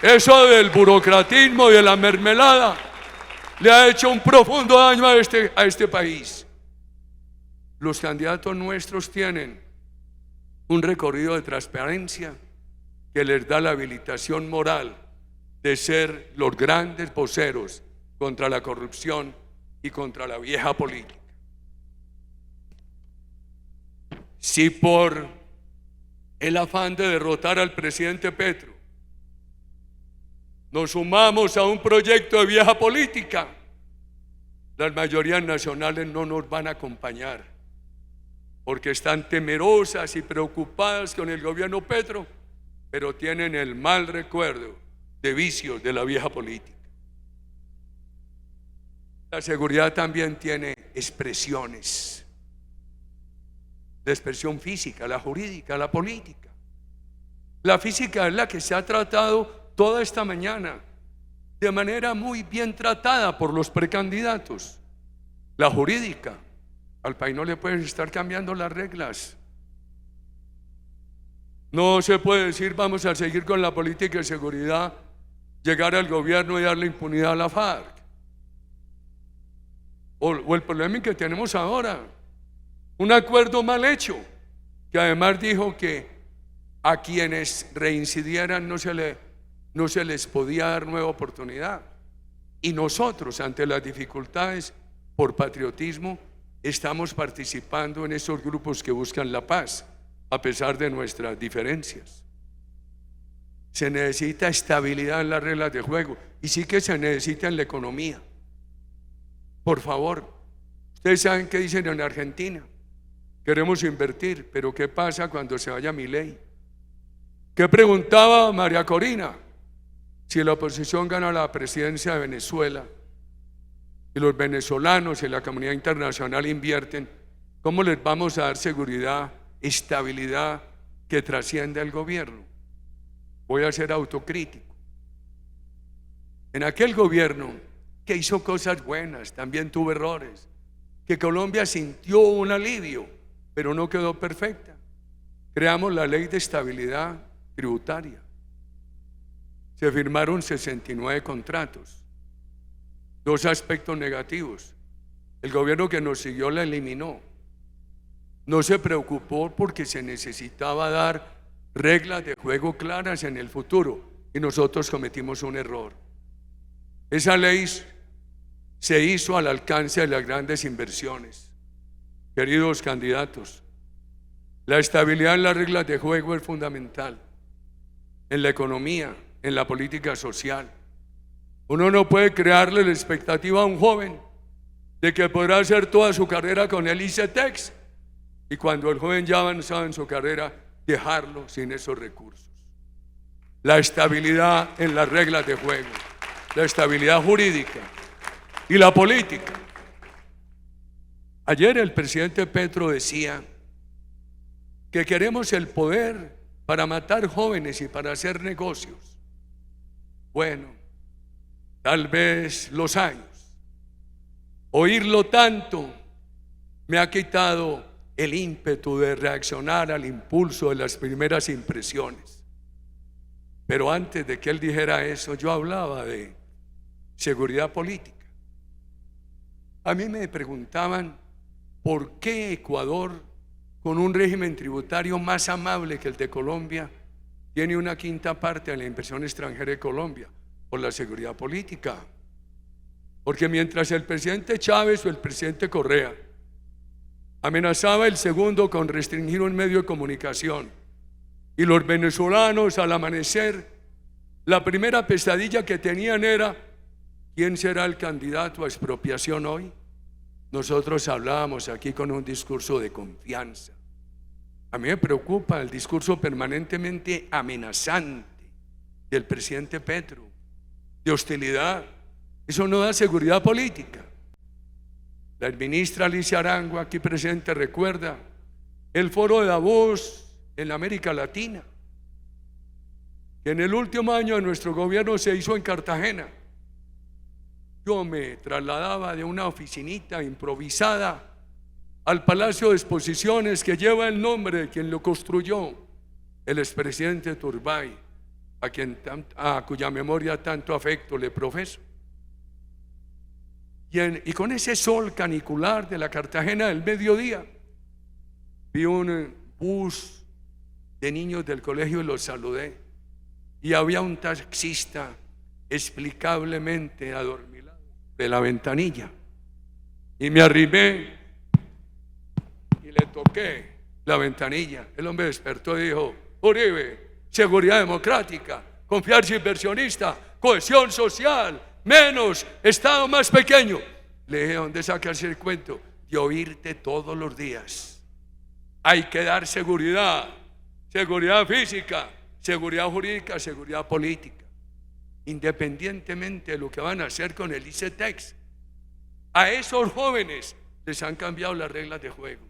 Eso del burocratismo y de la mermelada le ha hecho un profundo daño a este país. Los candidatos nuestros tienen un recorrido de transparencia que les da la habilitación moral de ser los grandes voceros contra la corrupción y contra la vieja política. Si por el afán de derrotar al presidente Petro nos sumamos a un proyecto de vieja política, las mayorías nacionales no nos van a acompañar porque están temerosas y preocupadas con el gobierno Petro, pero tienen el mal recuerdo de vicios de la vieja política. La seguridad también tiene expresiones, la expresión física, la jurídica, la política. La física es la que se ha tratado toda esta mañana de manera muy bien tratada por los precandidatos. La jurídica, al país no le pueden estar cambiando las reglas. No se puede decir vamos a seguir con la política de seguridad, llegar al gobierno y darle impunidad a la FARC. O el problema que tenemos ahora, un acuerdo mal hecho, que además dijo que a quienes reincidieran no se les podía dar nueva oportunidad. Y nosotros, ante las dificultades, por patriotismo, estamos participando en esos grupos que buscan la paz, a pesar de nuestras diferencias. Se necesita estabilidad en las reglas de juego y sí que se necesita en la economía. Por favor, ustedes saben qué dicen en Argentina: queremos invertir, pero ¿qué pasa cuando se vaya Milei? ¿Qué preguntaba María Corina? Si la oposición gana la presidencia de Venezuela y los venezolanos y la comunidad internacional invierten, ¿cómo les vamos a dar seguridad, estabilidad que trascienda el gobierno? Voy a ser autocrítico. En aquel gobierno que hizo cosas buenas, también tuvo errores, que Colombia sintió un alivio, pero no quedó perfecta. Creamos la ley de estabilidad tributaria. Se firmaron 69 contratos. Dos aspectos negativos: el gobierno que nos siguió la eliminó. No se preocupó porque se necesitaba dar reglas de juego claras en el futuro y nosotros cometimos un error. Esa ley se hizo al alcance de las grandes inversiones. Queridos candidatos, la estabilidad en las reglas de juego es fundamental en la economía, en la política social. Uno no puede crearle la expectativa a un joven de que podrá hacer toda su carrera con el ICETEX y cuando el joven ya avanzado en su carrera, dejarlo sin esos recursos. La estabilidad en las reglas de juego, la estabilidad jurídica y la política. Ayer el presidente Petro decía que queremos el poder para matar jóvenes y para hacer negocios. Bueno, tal vez los años, oírlo tanto me ha quitado el ímpetu de reaccionar al impulso de las primeras impresiones. Pero antes de que él dijera eso, yo hablaba de seguridad política. A mí me preguntaban por qué Ecuador con un régimen tributario más amable que el de Colombia, tiene una quinta parte de la inversión extranjera de Colombia por la seguridad política. Porque mientras el presidente Chávez o el presidente Correa amenazaba el segundo con restringir un medio de comunicación, y los venezolanos al amanecer, la primera pesadilla que tenían era: ¿quién será el candidato a expropiación hoy? Nosotros hablábamos aquí con un discurso de confianza. A mí me preocupa el discurso permanentemente amenazante del presidente Petro, de hostilidad. Eso no da seguridad política. La ministra Alicia Arango, aquí presente, recuerda el foro de Davos en la América Latina, que en el último año de nuestro gobierno se hizo en Cartagena. Yo me trasladaba de una oficinita improvisada al Palacio de Exposiciones que lleva el nombre de quien lo construyó, el expresidente Turbay, a cuya memoria tanto afecto le profeso. Y con ese sol canicular de la Cartagena del mediodía, vi un bus de niños del colegio y los saludé. Y había un taxista explicablemente adormilado de la ventanilla. Y me arrimé y le toqué la ventanilla. El hombre despertó y dijo: Uribe, seguridad democrática, confianza inversionista, cohesión social, menos Estado más pequeño. Le dije: ¿dónde sacas el cuento? De oírte todos los días. Hay que dar seguridad, seguridad física, seguridad jurídica, seguridad política, independientemente de lo que van a hacer con el ICETEX. A esos jóvenes les han cambiado las reglas de juego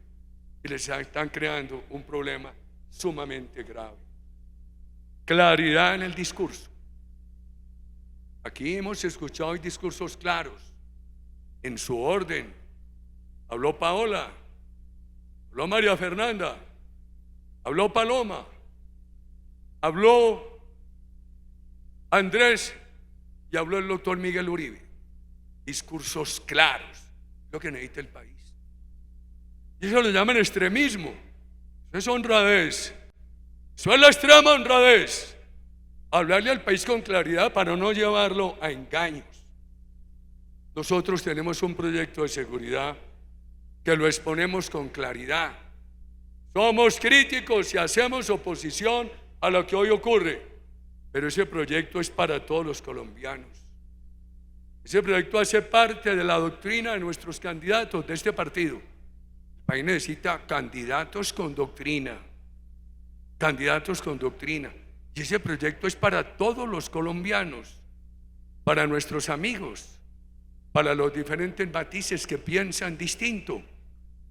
y les están creando un problema sumamente grave. Claridad en el discurso. Aquí hemos escuchado hoy discursos claros, en su orden. Habló Paola, habló María Fernanda, habló Paloma, habló Andrés y habló el doctor Miguel Uribe. Discursos claros, lo que necesita el país. Y eso lo llaman extremismo. Eso es honradez. Eso es la extrema honradez. Hablarle al país con claridad para no llevarlo a engaños. Nosotros tenemos un proyecto de seguridad que lo exponemos con claridad. Somos críticos y hacemos oposición a lo que hoy ocurre, pero ese proyecto es para todos los colombianos. Ese proyecto hace parte de la doctrina de nuestros candidatos de este partido. El país necesita candidatos con doctrina, candidatos con doctrina. Y ese proyecto es para todos los colombianos, para nuestros amigos, para los diferentes matices que piensan distinto,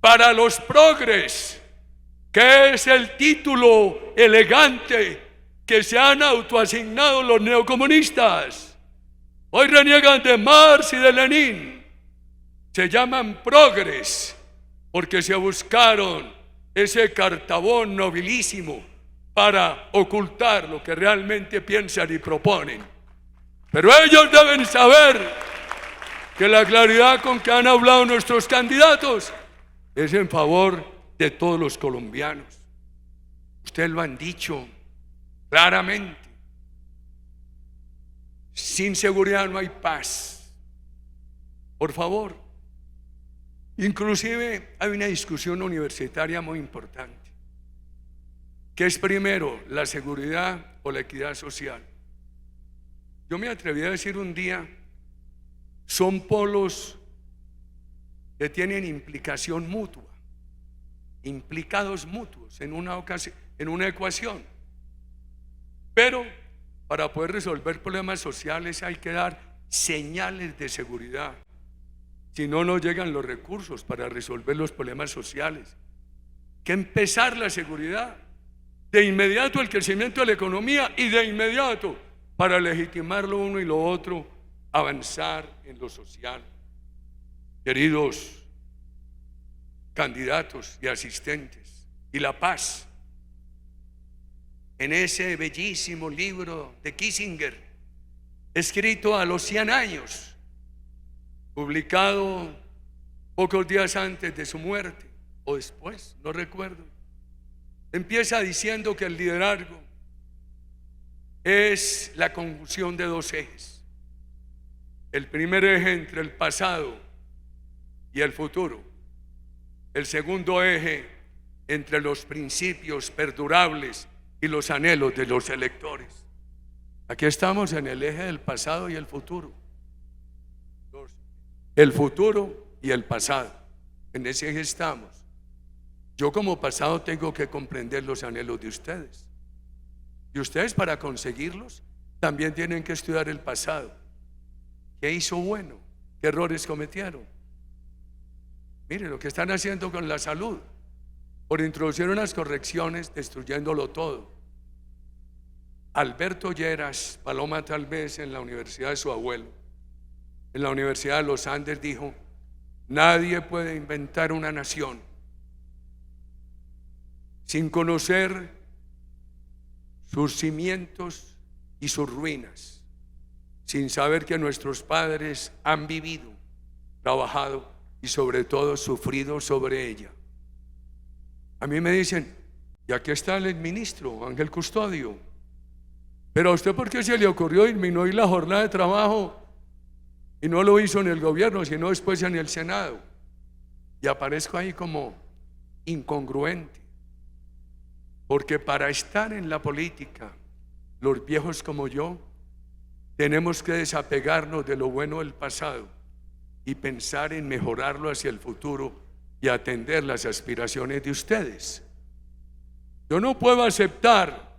para los progres, que es el título elegante que se han autoasignado los neocomunistas. Hoy reniegan de Marx y de Lenin. Se llaman progres porque se buscaron ese cartabón nobilísimo para ocultar lo que realmente piensan y proponen. Pero ellos deben saber que la claridad con que han hablado nuestros candidatos es en favor de todos los colombianos. Ustedes lo han dicho claramente. Sin seguridad no hay paz. Por favor. Inclusive hay una discusión universitaria muy importante. ¿Qué es primero, la seguridad o la equidad social? Yo me atreví a decir un día, son polos que tienen implicación mutua, implicados mutuos en una ocasión, en una ecuación. Pero para poder resolver problemas sociales hay que dar señales de seguridad. Si no, no llegan los recursos para resolver los problemas sociales. Que empezar la seguridad, de inmediato el crecimiento de la economía y de inmediato, para legitimar lo uno y lo otro, avanzar en lo social. Queridos candidatos y asistentes, y la paz. En ese bellísimo libro de Kissinger, escrito a los 100 años, publicado pocos días antes de su muerte, o después, no recuerdo, Empieza diciendo que el liderazgo es la conjunción de dos ejes. El primer eje entre el pasado y el futuro. El segundo eje entre los principios perdurables y los anhelos de los electores. Aquí estamos en el eje del pasado y el futuro. El futuro y el pasado. En ese eje estamos. Yo como pasado tengo que comprender los anhelos de ustedes. Y ustedes, para conseguirlos, también tienen que estudiar el pasado. ¿Qué hizo bueno? ¿Qué errores cometieron? Mire lo que están haciendo con la salud, por introducir unas correcciones, destruyéndolo todo. Alberto Lleras, Paloma tal vez, en la universidad de su abuelo, en la Universidad de los Andes, dijo: nadie puede inventar una nación sin conocer sus cimientos y sus ruinas, sin saber que nuestros padres han vivido, trabajado y sobre todo sufrido sobre ella. A mí me dicen: y aquí está el ministro Ángel Custodio, pero a usted, ¿por qué se le ocurrió disminuir la jornada de trabajo y no lo hizo en el gobierno, sino después en el Senado? Y aparezco ahí como incongruente, porque para estar en la política, los viejos como yo tenemos que desapegarnos de lo bueno del pasado y pensar en mejorarlo hacia el futuro y atender las aspiraciones de ustedes. Yo no puedo aceptar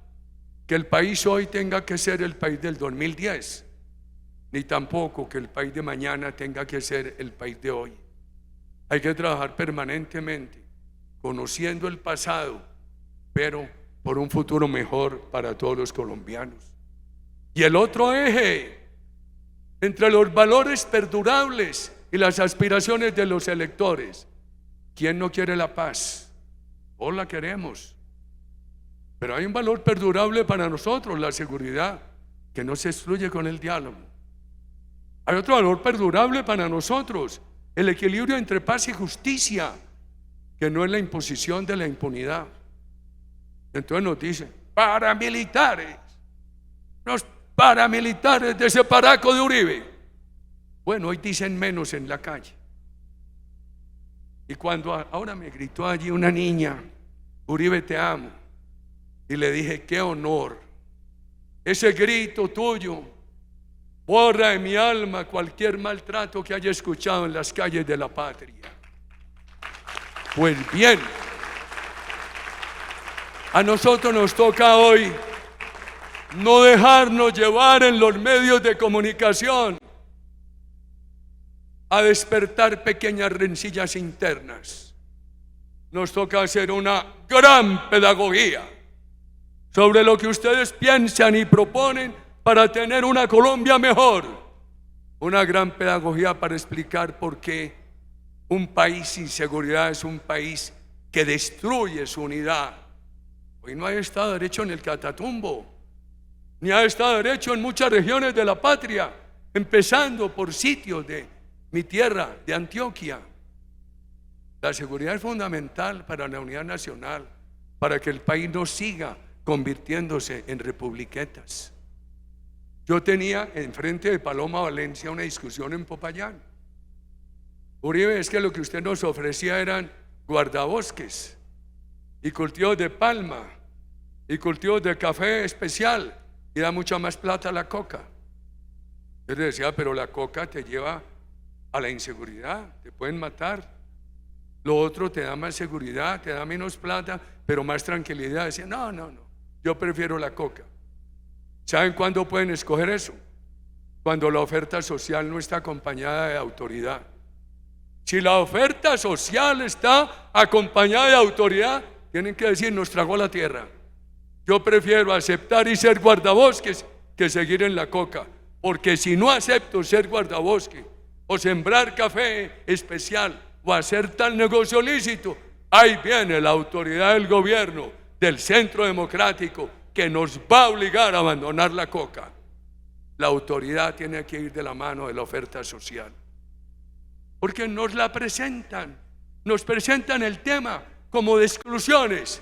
que el país hoy tenga que ser el país del 2010, ni tampoco que el país de mañana tenga que ser el país de hoy. Hay que trabajar permanentemente, conociendo el pasado, pero por un futuro mejor para todos los colombianos. Y el otro eje, entre los valores perdurables y las aspiraciones de los electores. ¿Quién no quiere la paz? Todos la queremos, pero hay un valor perdurable para nosotros: la seguridad, que no se excluye con el diálogo. Hay otro valor perdurable para nosotros: el equilibrio entre paz y justicia, que no es la imposición de la impunidad. Entonces nos dicen: paramilitares, los paramilitares de ese paraco de Uribe. Bueno, hoy dicen menos en la calle. Y cuando ahora me gritó allí una niña: Uribe, te amo, y le dije: qué honor. Ese grito tuyo borra de mi alma cualquier maltrato que haya escuchado en las calles de la patria. Pues bien, a nosotros nos toca hoy no dejarnos llevar en los medios de comunicación a despertar pequeñas rencillas internas. Nos toca hacer una gran pedagogía sobre lo que ustedes piensan y proponen para tener una Colombia mejor. Una gran pedagogía para explicar por qué un país sin seguridad es un país que destruye su unidad. Hoy no hay Estado de Derecho en el Catatumbo, ni hay Estado de Derecho en muchas regiones de la patria, empezando por sitios de mi tierra, de Antioquia. La seguridad es fundamental para la unidad nacional, para que el país no siga convirtiéndose en republiquetas. Yo tenía enfrente de Paloma Valencia una discusión en Popayán. Uribe, es que lo que usted nos ofrecía eran guardabosques y cultivos de palma y cultivos de café especial, y da mucha más plata a la coca. Yo le decía: pero la coca te lleva a la inseguridad, te pueden matar. Lo otro te da más seguridad, te da menos plata, pero más tranquilidad. Decía: no, yo prefiero la coca. ¿Saben cuándo pueden escoger eso? Cuando la oferta social no está acompañada de autoridad. Si la oferta social está acompañada de autoridad, tienen que decir: nos tragó la tierra. Yo prefiero aceptar y ser guardabosques que seguir en la coca, porque si no acepto ser guardabosque o sembrar café especial o hacer tal negocio lícito, ahí viene la autoridad del gobierno, del centro democrático, que nos va a obligar a abandonar la coca. La autoridad tiene que ir de la mano de la oferta social, porque nos presentan el tema como de exclusiones.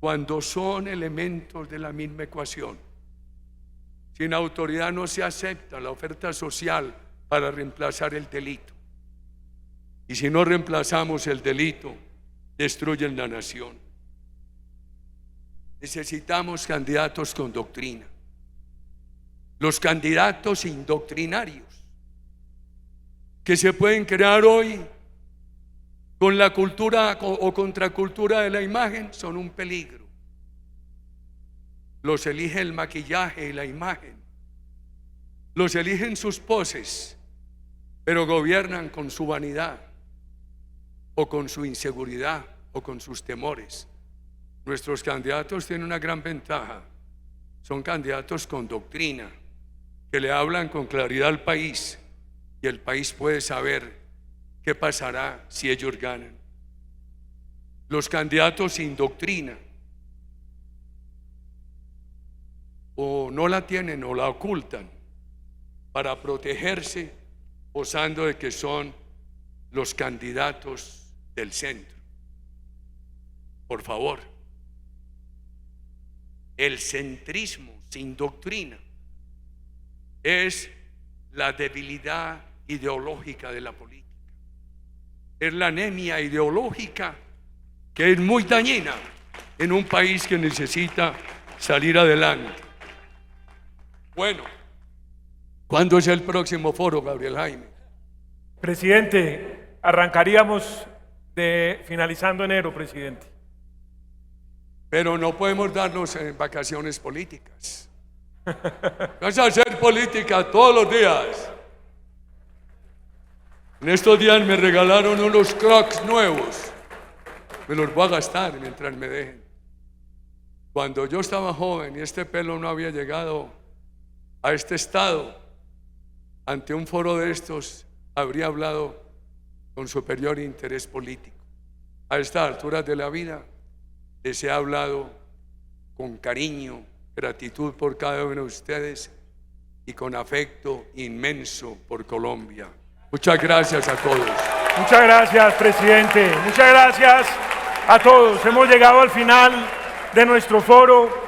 cuando son elementos de la misma ecuación. Sin autoridad no se acepta la oferta social para reemplazar el delito. Y si no reemplazamos el delito, destruyen la nación. Necesitamos candidatos con doctrina. Los candidatos indoctrinarios que se pueden crear hoy con la cultura o contracultura de la imagen son un peligro. Los elige el maquillaje y la imagen. Los eligen sus poses, pero gobiernan con su vanidad o con su inseguridad o con sus temores. Nuestros candidatos tienen una gran ventaja. Son candidatos con doctrina, que le hablan con claridad al país, y el país puede saber qué pasará si ellos ganan. Los candidatos sin doctrina o no la tienen o la ocultan para protegerse, posando de que son los candidatos del centro. Por favor, el centrismo sin doctrina es la debilidad ideológica de la política. Es la anemia ideológica que es muy dañina en un país que necesita salir adelante. Bueno, ¿cuándo es el próximo foro, Gabriel Jaime? Presidente, arrancaríamos finalizando enero, presidente. Pero no podemos darnos en vacaciones políticas. Vas a hacer política todos los días. En estos días me regalaron unos Crocs nuevos. Me los voy a gastar mientras me dejen. Cuando yo estaba joven y este pelo no había llegado a este estado, ante un foro de estos habría hablado con superior interés político. A estas alturas de la vida les he hablado con cariño, gratitud por cada uno de ustedes y con afecto inmenso por Colombia. Muchas gracias a todos. Muchas gracias, presidente. Muchas gracias a todos. Hemos llegado al final de nuestro foro.